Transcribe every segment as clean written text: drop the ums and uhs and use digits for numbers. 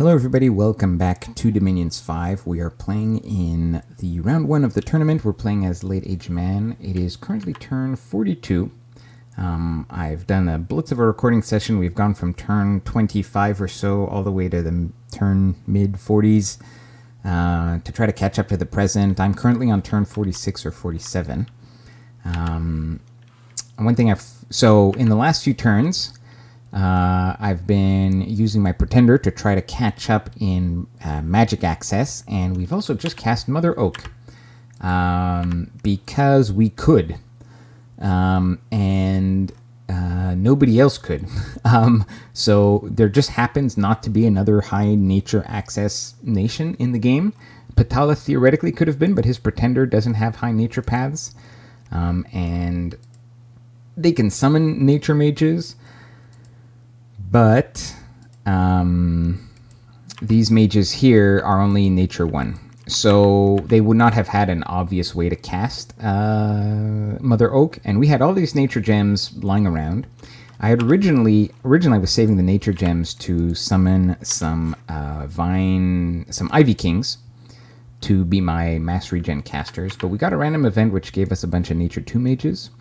Hello everybody, welcome back to Dominions 5. We are playing in the round 1 of the tournament. We're playing as Late Age Man. It is currently turn 42. I've done a blitz of a recording session. We've gone from turn 25 or so all the way to the turn mid-40s to try to catch up to the present. I'm currently on turn 46 or 47. So in the last few turns, I've been using my Pretender to try to catch up in Magic Access, and we've also just cast Mother Oak because we could, and nobody else could. So there just happens not to be another high nature access nation in the game. Patala theoretically could have been, but his Pretender doesn't have high nature paths, and they can summon nature mages. But these mages here are only nature 1. So they would not have had an obvious way to cast Mother Oak. And we had all these nature gems lying around. I had originally I was saving the nature gems to summon some Ivy Kings to be my mass regen casters. But we got a random event which gave us a bunch of nature 2 mages.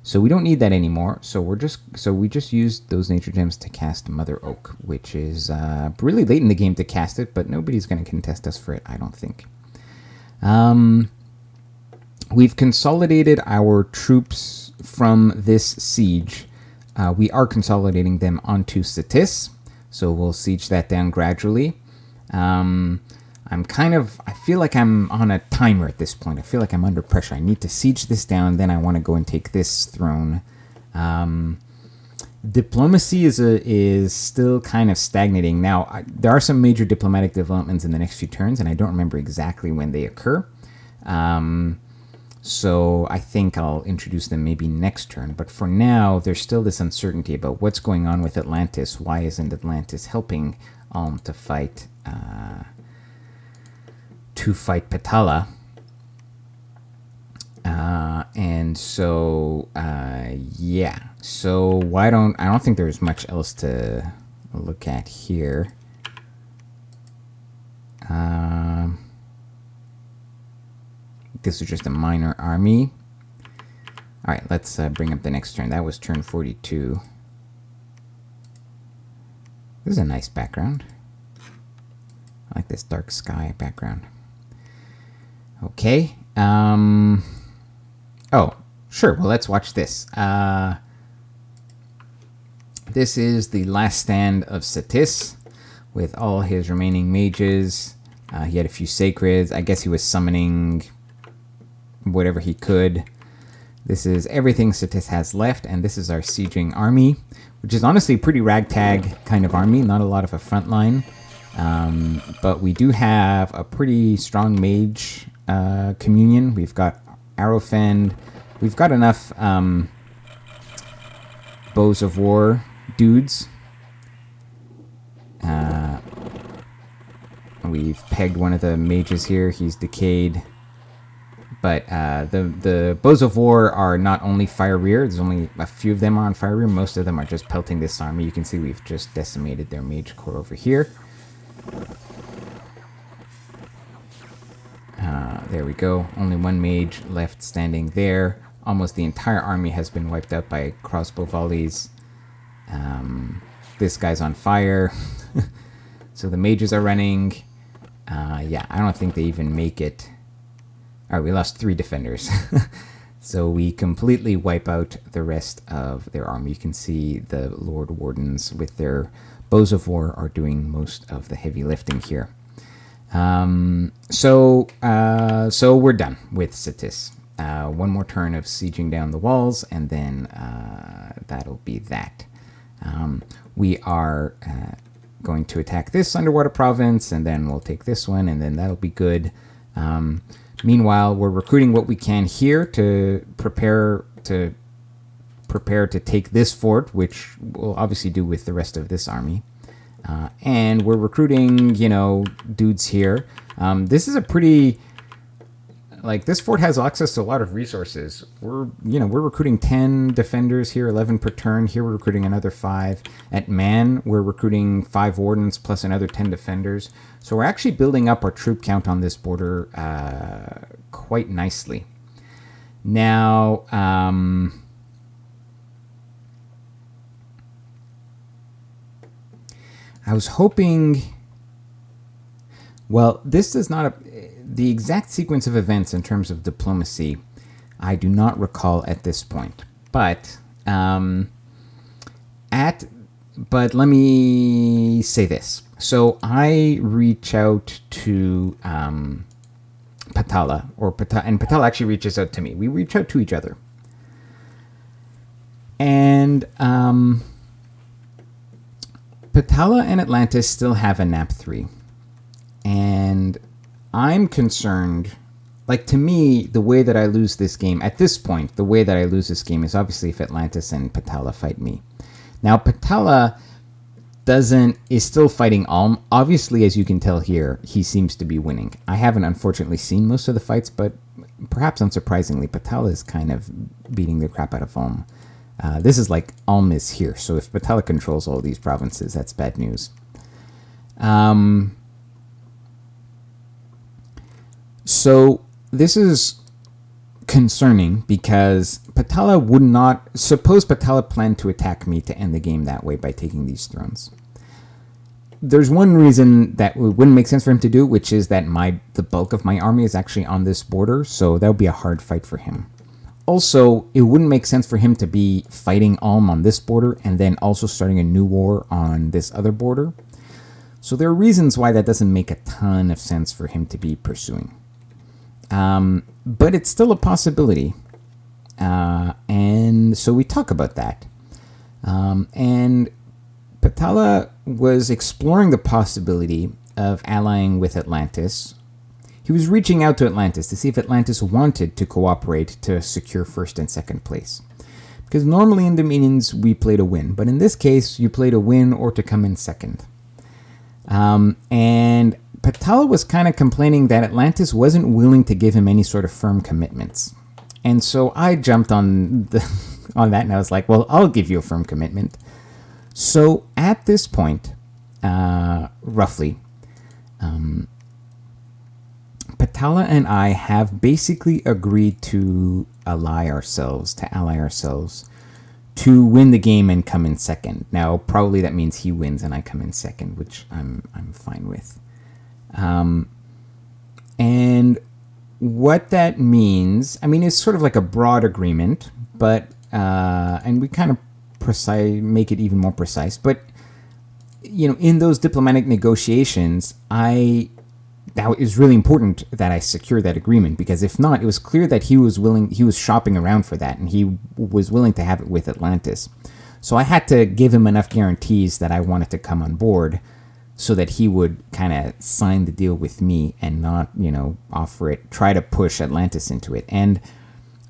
So we don't need that anymore. So we just used those nature gems to cast Mother Oak, which is really late in the game to cast it, but nobody's going to contest us for it, I don't think. We've consolidated our troops from this siege. We are consolidating them onto Satis, so we'll siege that down gradually. I feel like I'm on a timer at this point. I feel like I'm under pressure. I need to siege this down, then I want to go and take this throne. Diplomacy is still kind of stagnating. Now, there are some major diplomatic developments in the next few turns, and I don't remember exactly when they occur. So I think I'll introduce them maybe next turn. But for now, there's still this uncertainty about what's going on with Atlantis. Why isn't Atlantis helping to fight Patala? So I don't think there's much else to look at here. This is just a minor army. All right, let's bring up the next turn. That was turn 42. This is a nice background. I like this dark sky background. Okay. Oh, sure. Well, let's watch this. This is the last stand of Satis with all his remaining mages. He had a few sacreds. I guess he was summoning whatever he could. This is everything Satis has left, and this is our sieging army, which is honestly a pretty ragtag kind of army. Not a lot of a front line. But we do have a pretty strong mage communion. We've got Arrowfend. We've got enough Bows of War dudes. We've pegged one of the mages here. He's decayed. But the Bows of War are not only fire rear. There's only a few of them on fire rear. Most of them are just pelting this army. You can see we've just decimated their mage core over here. There we go. Only one mage left standing there. Almost the entire army has been wiped out by crossbow volleys. This guy's on fire. So the mages are running. Yeah, I don't think they even make it. All right, we lost 3 defenders. So we completely wipe out the rest of their army. You can see the Lord Wardens with their Bows of War are doing most of the heavy lifting here. So we're done with Satis. One more turn of sieging down the walls, and then that'll be that. We are going to attack this underwater province, and then we'll take this one, and then that'll be good. Meanwhile, we're recruiting what we can here to prepare to take this fort, which we'll obviously do with the rest of this army. And we're recruiting, dudes here. This is a pretty like this fort has access to a lot of resources. We're recruiting 10 defenders here, 11 per turn. Here we're recruiting another 5. At Man, we're recruiting 5 wardens plus another 10 defenders. So we're actually building up our troop count on this border quite nicely. Now, I was hoping. Well, this does not. The exact sequence of events in terms of diplomacy, I do not recall at this point. But but let me say this. So I reach out to Patala, and Patala actually reaches out to me. We reach out to each other, and Patala and Atlantis still have a NAP 3, and I'm concerned, like, to me, the way that I lose this game, at this point, the way that I lose this game is obviously if Atlantis and Patala fight me. Now, Patala is still fighting Alm. Obviously, as you can tell here, he seems to be winning. I haven't, unfortunately, seen most of the fights, but perhaps unsurprisingly, Patala is kind of beating the crap out of Alm. This is like Alm is here, so if Patala controls all these provinces, that's bad news. So this is concerning because Patala would not... Suppose Patala planned to attack me to end the game that way by taking these thrones. There's one reason that it wouldn't make sense for him to do, which is that the bulk of my army is actually on this border, so that would be a hard fight for him. Also, it wouldn't make sense for him to be fighting Alm on this border and then also starting a new war on this other border. So there are reasons why that doesn't make a ton of sense for him to be pursuing. But it's still a possibility. And so we talk about that. And Patala was exploring the possibility of allying with Atlantis. He was reaching out to Atlantis to see if Atlantis wanted to cooperate to secure first and second place. Because normally in Dominions we play to win, but in this case you play to win or to come in second. And Patala was kind of complaining that Atlantis wasn't willing to give him any sort of firm commitments. And so I jumped on that and I was like, well, I'll give you a firm commitment. So at this point, roughly, Patala and I have basically agreed to ally ourselves to win the game and come in second. Now, probably that means he wins and I come in second, which I'm fine with. And what that means, I mean, it's sort of like a broad agreement, but and we kind of make it even more precise. But in those diplomatic negotiations, that is really important that I secure that agreement, because if not, it was clear that he was shopping around for that, and he was willing to have it with Atlantis. So I had to give him enough guarantees that I wanted to come on board so that he would kind of sign the deal with me and not, try to push Atlantis into it. And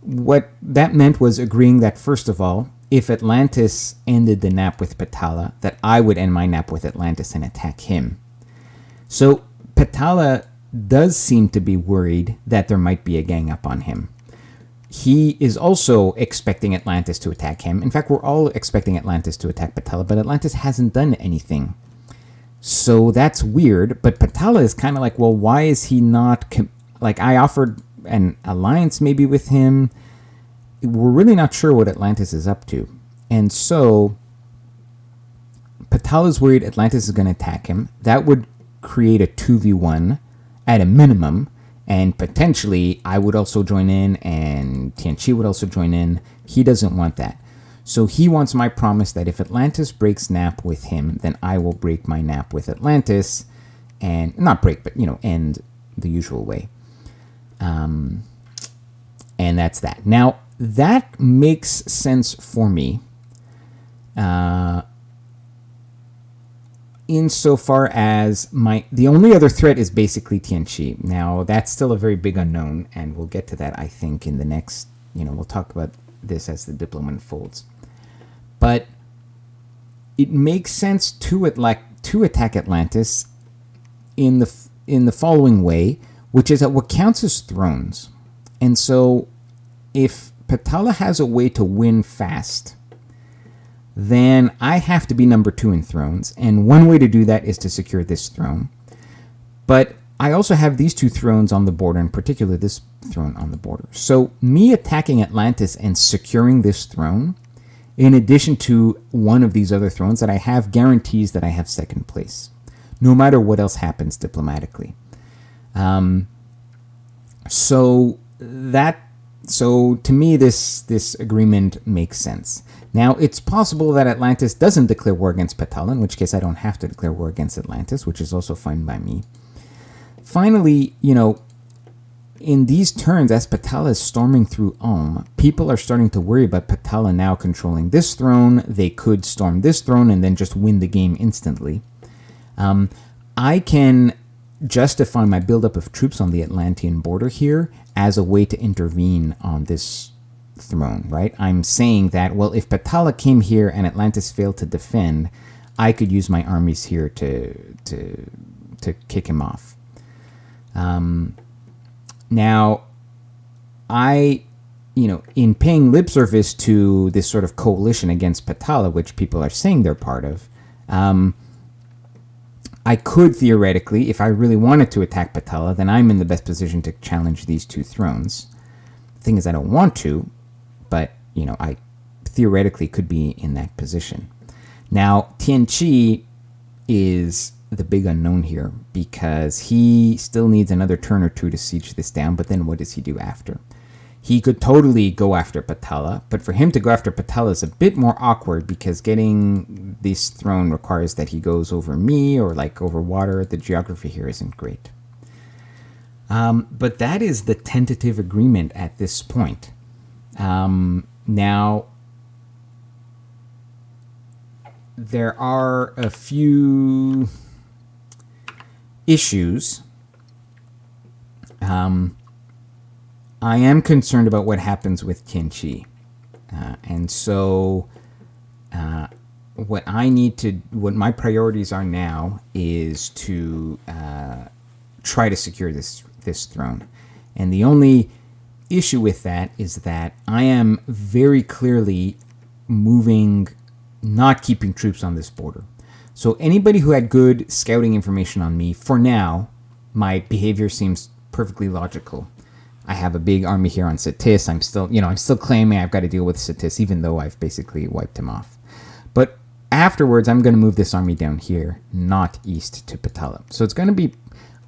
what that meant was agreeing that, first of all, if Atlantis ended the nap with Patala, that I would end my nap with Atlantis and attack him. So Patala does seem to be worried that there might be a gang up on him. He is also expecting Atlantis to attack him. In fact, we're all expecting Atlantis to attack Patala, but Atlantis hasn't done anything. So that's weird, but Patala is kind of like, well, why is he not... I offered an alliance maybe with him. We're really not sure what Atlantis is up to. And so Patala's worried Atlantis is going to attack him. That would create a 2v1 at a minimum, and potentially I would also join in and Tianqi would also join in. He doesn't want that. So he wants my promise that if Atlantis breaks nap with him, then I will break my nap with Atlantis, and not break, but end the usual way. And that's that. Now that makes sense for me. Insofar as the only other threat is basically Tianqi. Now, that's still a very big unknown, and we'll get to that, I think, in the next, we'll talk about this as the Diplom unfolds. But it makes sense to attack Atlantis in the following way, which is that what counts as thrones, And so if Patala has a way to win fast, then I have to be number 2 in thrones. And one way to do that is to secure this throne. But I also have these 2 thrones on the border, in particular this throne on the border. So me attacking Atlantis and securing this throne, in addition to one of these other thrones that I have, guarantees that I have second place, no matter what else happens diplomatically. So to me, this agreement makes sense. Now, it's possible that Atlantis doesn't declare war against Patala, in which case I don't have to declare war against Atlantis, which is also fine by me. Finally, in these turns, as Patala is storming through Ulm, people are starting to worry about Patala now controlling this throne. They could storm this throne and then just win the game instantly. I can justify my buildup of troops on the Atlantean border here as a way to intervene on this throne, right? I'm saying that, well, if Patala came here and Atlantis failed to defend, I could use my armies here to kick him off. Now, in paying lip service to this sort of coalition against Patala, which people are saying they're part of, I could theoretically, if I really wanted to attack Patala, then I'm in the best position to challenge these 2 thrones. The thing is, I don't want to, but, I theoretically could be in that position. Now, Tianqi is the big unknown here, because he still needs another turn or 2 to siege this down, but then what does he do after? He could totally go after Patala, but for him to go after Patala is a bit more awkward, because getting this throne requires that he goes over me or over water. The geography here isn't great. But that is the tentative agreement at this point. Now, there are a few issues. I am concerned about what happens with Tianqi. And so what my priorities are now is to try to secure this throne. And the only issue with that is that I am very clearly not keeping troops on this border. So anybody who had good scouting information on me, for now, my behavior seems perfectly logical. I have a big army here on Satis. I'm still claiming I've got to deal with Satis, even though I've basically wiped him off. But afterwards, I'm going to move this army down here, not east to Patala. So it's going to be,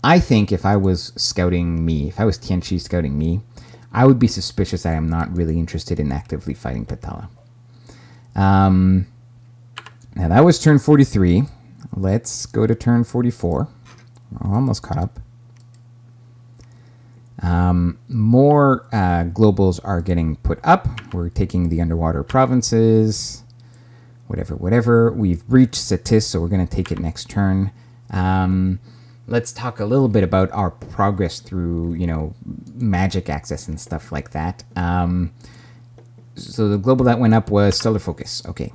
I think, if I was Tianqi scouting me, I would be suspicious that I'm not really interested in actively fighting Patala. Now that was turn 43. Let's go to turn 44. We're almost caught up. More globals are getting put up. We're taking the underwater provinces. Whatever. We've breached Satis, so we're going to take it next turn. Let's talk a little bit about our progress through, magic access and stuff like that. So the global that went up was Stellar Focus. Okay.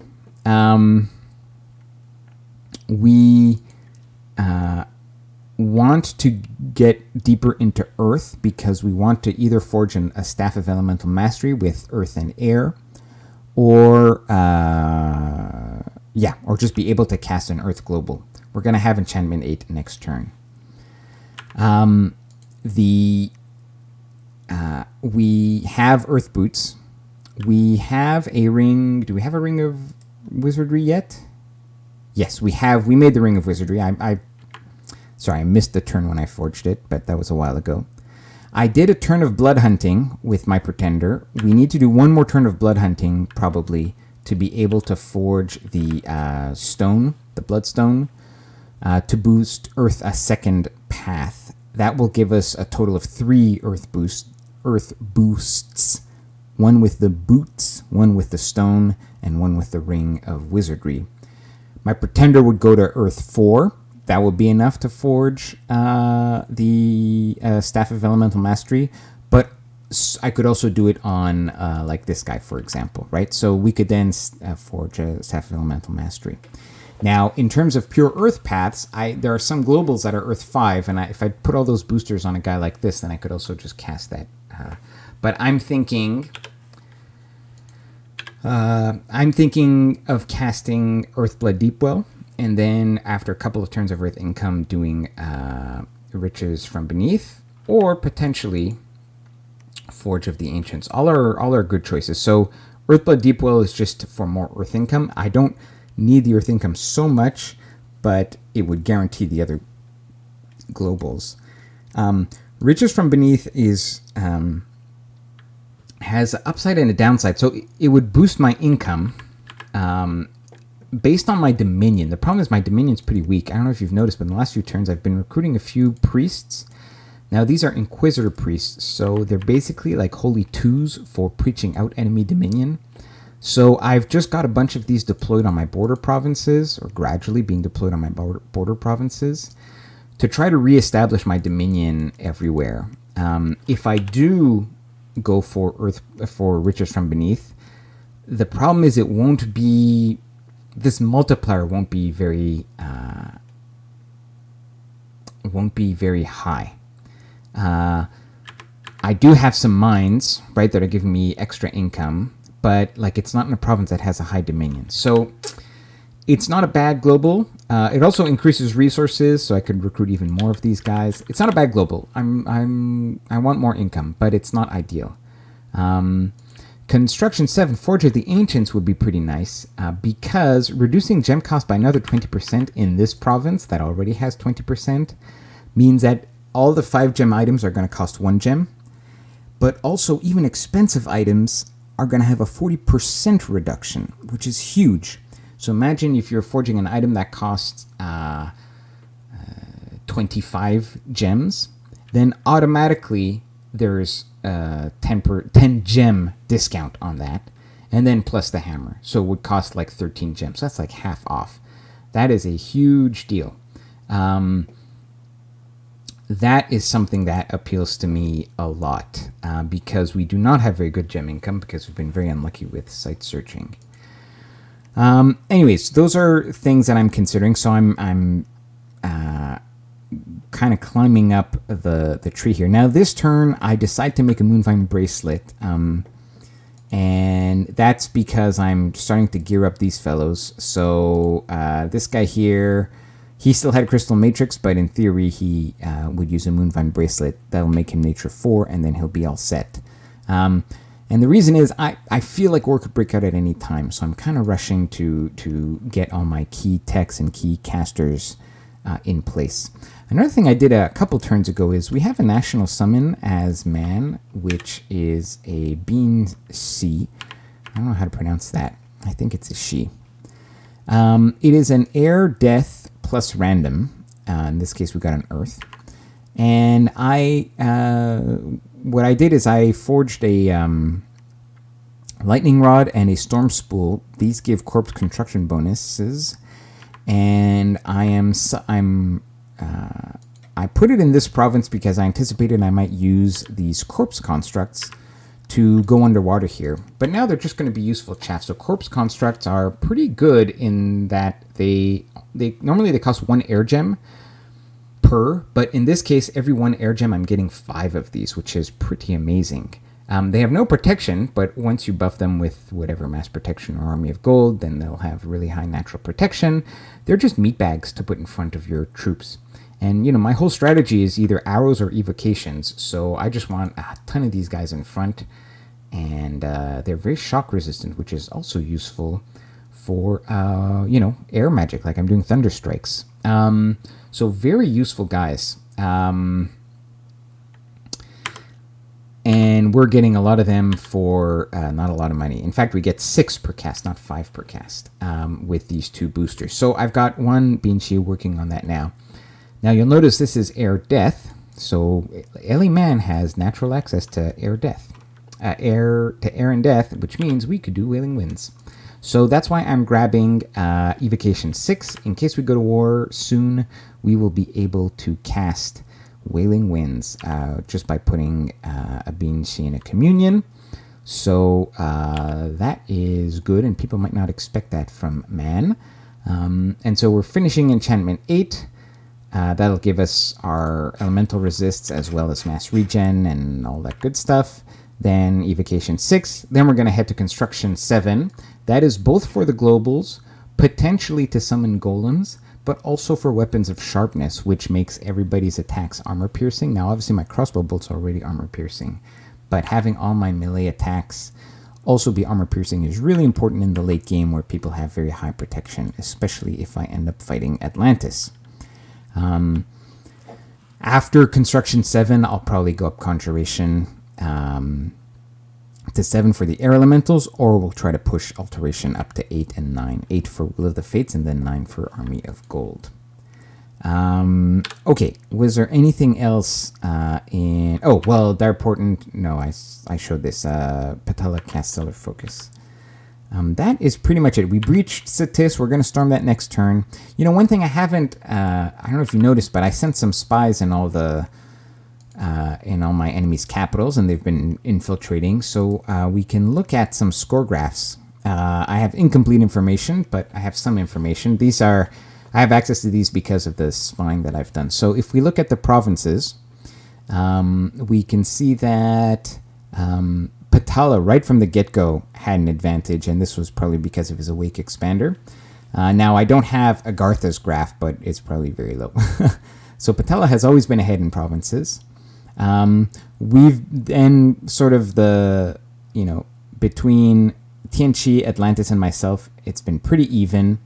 We want to get deeper into Earth because we want to either forge a Staff of Elemental Mastery with Earth and Air, or just be able to cast an Earth Global. We're going to have Enchantment 8 next turn. We have Earth Boots. We have a ring. Do we have a Ring of Wizardry yet? Yes, we have. We made the Ring of Wizardry. Sorry, I missed the turn when I forged it, but that was a while ago. I did a turn of blood hunting with my Pretender. We need to do one more turn of blood hunting, probably, to be able to forge the stone, the bloodstone, to boost Earth a second path. That will give us a total of 3 Earth boosts. One with the boots, one with the stone, and one with the Ring of Wizardry. My Pretender would go to Earth 4. That would be enough to forge the Staff of Elemental Mastery, but I could also do it on like this guy, for example, right? So we could then forge a Staff of Elemental Mastery. Now, in terms of pure Earth paths, there are some globals that are Earth 5, and if I put all those boosters on a guy like this, then I could also just cast that. But I'm thinking of casting Earthblood Deepwell, and then after a couple of turns of Earth Income, doing Riches from Beneath, or potentially Forge of the Ancients. All are good choices. So Earthblood Deepwell is just for more Earth Income. I don't need the Earth Income so much, but it would guarantee the other globals. Riches from Beneath is has an upside and a downside. So it would boost my income based on my Dominion. The problem is my Dominion's pretty weak. I don't know if you've noticed, but in the last few turns I've been recruiting a few priests. Now these are Inquisitor priests, so they're basically like holy twos for preaching out enemy Dominion. So I've just got a bunch of these deployed on my border provinces, or gradually being deployed on my border provinces, to try to reestablish my Dominion everywhere. If I do go for Riches from Beneath, the problem is this multiplier won't be very high. I do have some mines, right, that are giving me extra income, but like it's not in a province that has a high Dominion. So it's not a bad global. It also increases resources, so I could recruit even more of these guys. It's not a bad global. I want more income, but it's not ideal. Construction 7, Forge of the Ancients would be pretty nice, because reducing gem cost by another 20% in this province that already has 20% means that all the 5 gem items are going to cost 1 gem, but also even expensive items are going to have a 40% reduction, which is huge. So imagine if you're forging an item that costs 25 gems, then automatically there's a 10 gem discount on that, and then plus the hammer. So it would cost like 13 gems. So that's like half off. That is a huge deal. That is something that appeals to me a lot, because we do not have very good gem income because we've been very unlucky with site searching. Anyways, those are things that I'm considering. So I'm kind of climbing up the tree here. Now this turn, I decide to make a Moonvine Bracelet, and that's because I'm starting to gear up these fellows. So this guy here, he still had Crystal Matrix, but in theory he would use a Moonvine Bracelet. That'll make him Nature 4, and then he'll be all set. And the reason is I feel like war could break out at any time, so I'm kind of rushing to get all my key techs and key casters in place. Another thing I did a couple turns ago is we have a national summon as man, which is a Bean C. I don't know how to pronounce that. I think it's a she. It is an air, death, plus random. In this case, we got an earth. And what I did is I forged a lightning rod and a storm spool. These give corpse construction bonuses, and I put it in this province because I anticipated I might use these corpse constructs to go underwater here. But now they're just going to be useful chaff. So corpse constructs are pretty good in that they normally cost 1 air gem per, but in this case, every 1 air gem, I'm getting 5 of these, which is pretty amazing. They have no protection, but once you buff them with whatever mass protection or army of gold, then they'll have really high natural protection. They're just meat bags to put in front of your troops. And, you know, my whole strategy is either arrows or evocations, so I just want a ton of these guys in front, and they're very shock resistant, which is also useful for, air magic, like I'm doing thunder strikes. So very useful guys. And we're getting a lot of them for not a lot of money. In fact, we get 6 per cast, not 5 per cast, with these 2 boosters. So I've got one Beanshield working on that now. Now you'll notice this is air death. So Ellie Man has natural access to air death. Air and death, which means we could do Wailing Winds. So that's why I'm grabbing Evocation 6. In case we go to war soon, we will be able to cast Wailing Winds just by putting a Beansy in a Communion. So that is good, and people might not expect that from man. And so we're finishing Enchantment 8. That'll give us our elemental resists as well as mass regen and all that good stuff. then Evocation 6. Then we're going to head to Construction 7. That is both for the globals, potentially to summon golems, but also for weapons of sharpness, which makes everybody's attacks armor piercing. Now, obviously, my crossbow bolt's already armor piercing, but having all my melee attacks also be armor piercing is really important in the late game where people have very high protection, especially if I end up fighting Atlantis. After Construction 7, I'll probably go up Conjuration to 7 for the air elementals, or we'll try to push Alteration up to 8 and 9. 8 for Will of the Fates, and then 9 for Army of Gold. Okay, was there anything else in... Oh, well, Dire Portent... No, I showed this. Patella cast Stellar Focus. That is pretty much it. We breached Cetis. We're going to storm that next turn. You know, one thing I haven't... I don't know if you noticed, but I sent some spies in all the... in all my enemies' capitals, and they've been infiltrating. So we can look at some score graphs. I have incomplete information, but I have some information. These are... I have access to these because of the spying that I've done. So if we look at the provinces, we can see that Patala, right from the get-go, had an advantage, and this was probably because of his Awake Expander. Now, I don't have Agartha's graph, but it's probably very low. So Patala has always been ahead in provinces. We've then sort of the, you know, between Tianqi, Atlantis, and myself, it's been pretty even.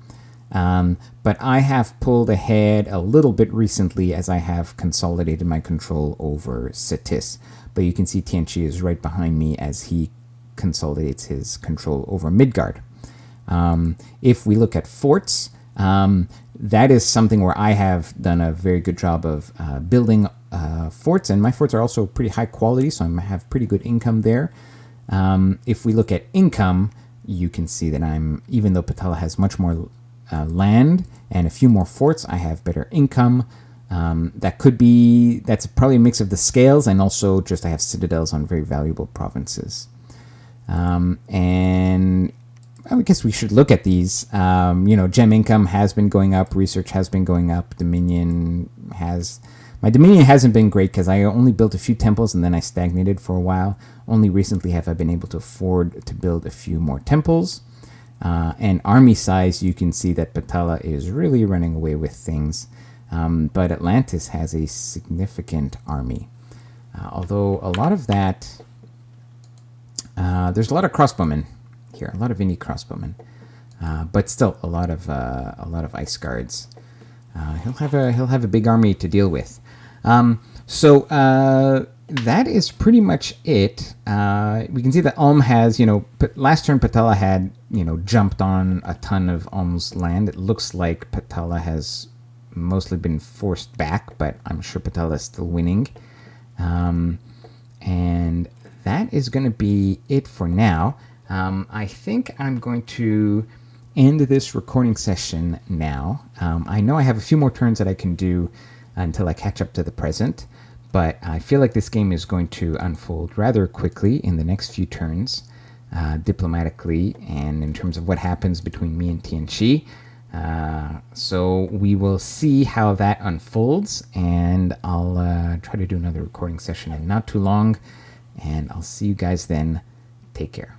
But I have pulled ahead a little bit recently as I have consolidated my control over Cetis. But you can see Tianqi is right behind me as he consolidates his control over Midgard. If we look at forts, that is something where I have done a very good job of building forts, and my forts are also pretty high quality, so I have pretty good income there. If we look at income, you can see that even though Patala has much more land and a few more forts, I have better income. That's probably a mix of the scales, and also just I have citadels on very valuable provinces. And I guess we should look at these. Gem income has been going up, research has been going up, my Dominion hasn't been great because I only built a few temples and then I stagnated for a while. Only recently have I been able to afford to build a few more temples. And army size, you can see that Patala is really running away with things. But Atlantis has a significant army. Although a lot of that... there's a lot of crossbowmen here, a lot of indie crossbowmen. But still, a lot of ice guards. He'll have a big army to deal with. So that is pretty much it. We can see that Ulm has, last turn Patala had, jumped on a ton of Ulm's land. It looks like Patala has mostly been forced back, but I'm sure Patala is still winning. And that is going to be it for now. I think I'm going to end this recording session now. I know I have a few more turns that I can do until I catch up to the present, but I feel like this game is going to unfold rather quickly in the next few turns, diplomatically, and in terms of what happens between me and Tianqi. So we will see how that unfolds, and I'll try to do another recording session in not too long, and I'll see you guys then. Take care.